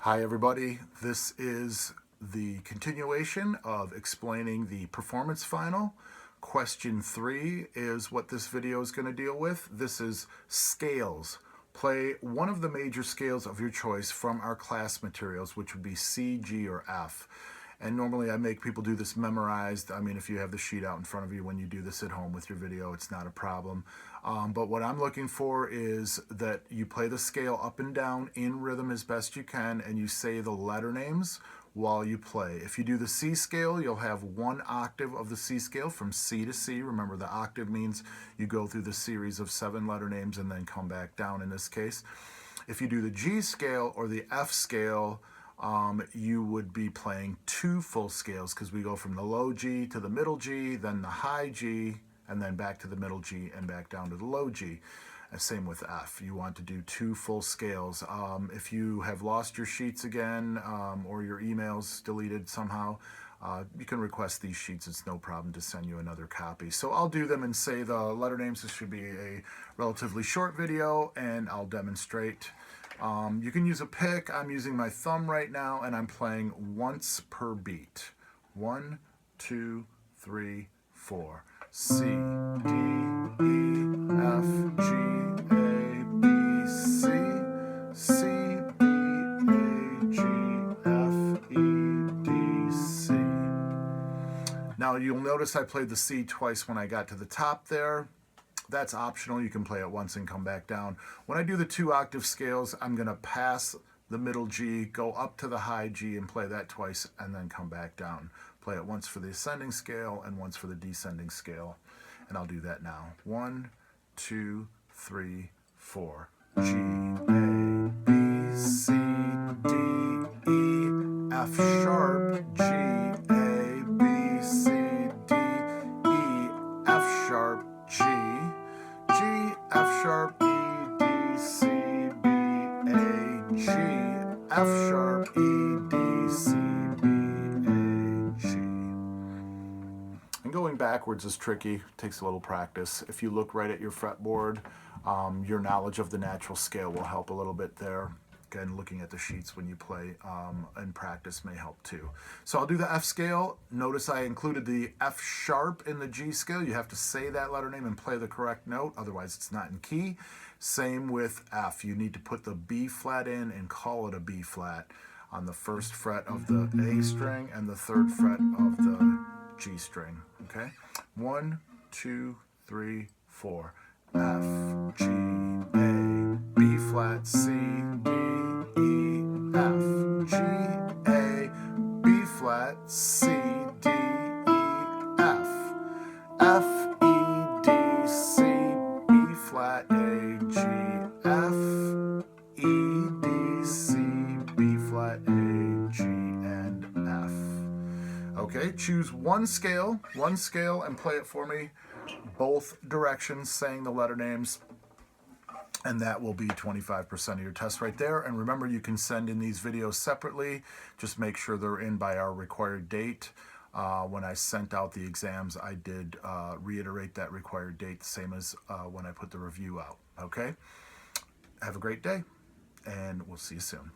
Hi everybody, this is the continuation of explaining the performance final. Question 3 is what this video is going to deal with. This is scales. Play one of the major scales of your choice from our class materials, which would be C, G, or F. And normally I make people do this memorized. I mean, if you have the sheet out in front of you when you do this at home with your video, it's not a problem. But what I'm looking for is that you play the scale up and down in rhythm as best you can, and you say the letter names while you play. If you do the C scale, you'll have one octave of the C scale from C to C. Remember, the octave means you go through the series of 7 letter names and then come back down in this case. If you do the G scale or the F scale, you would be playing 2 full scales, because we go from the low G to the middle G, then the high G, and then back to the middle G and back down to the low G. Same with F. You want to do 2 full scales. If you have lost your sheets again, or your emails deleted somehow, you can request these sheets. It's no problem to send you another copy. So I'll do them and say the letter names. This should be a relatively short video, and I'll demonstrate. You can use a pick. I'm using my thumb right now, and I'm playing once per beat. 1, 2, 3, 4. C, D, E, F, G, A, B, C, C, B, A, G, F, E, D, C. Now you'll notice I played the C twice when I got to the top there. That's optional. You can play it once and come back down. When I do the 2 octave scales, I'm going to pass the middle G, go up to the high G and play that twice, and then come back down. Play it once for the ascending scale and once for the descending scale. And I'll do that now. 1, 2, 3, 4. G, A, B, C, D, E, F sharp, G, A, B, C, D, E, F sharp, G, G, F sharp, E, D, C, B, A, G, F sharp, E, D, C, B, A, G. And going backwards is tricky, takes a little practice. If you look right at your fretboard, your knowledge of the natural scale will help a little bit there. Again, looking at the sheets when you play and practice may help too. So I'll do the F scale. Notice I included the F sharp in the G scale. You have to say that letter name and play the correct note, otherwise it's not in key. Same with F. You need to put the B flat in and call it a B flat on the 1st fret of the A string and the 3rd fret of the G string. Okay? 1, 2, 3, 4. F, G, A, B flat, C, D, E, F, G, A, B flat, C, D, E, F, F, E, D, C, B flat, A, G, F, E, D, C, B flat, A, G, and F. Okay, choose one scale, and play it for me, both directions, saying the letter names. And that will be 25% of your test right there. And remember, you can send in these videos separately. Just make sure they're in by our required date. When I sent out the exams, I did reiterate that required date, the same as when I put the review out. Okay? Have a great day, and we'll see you soon.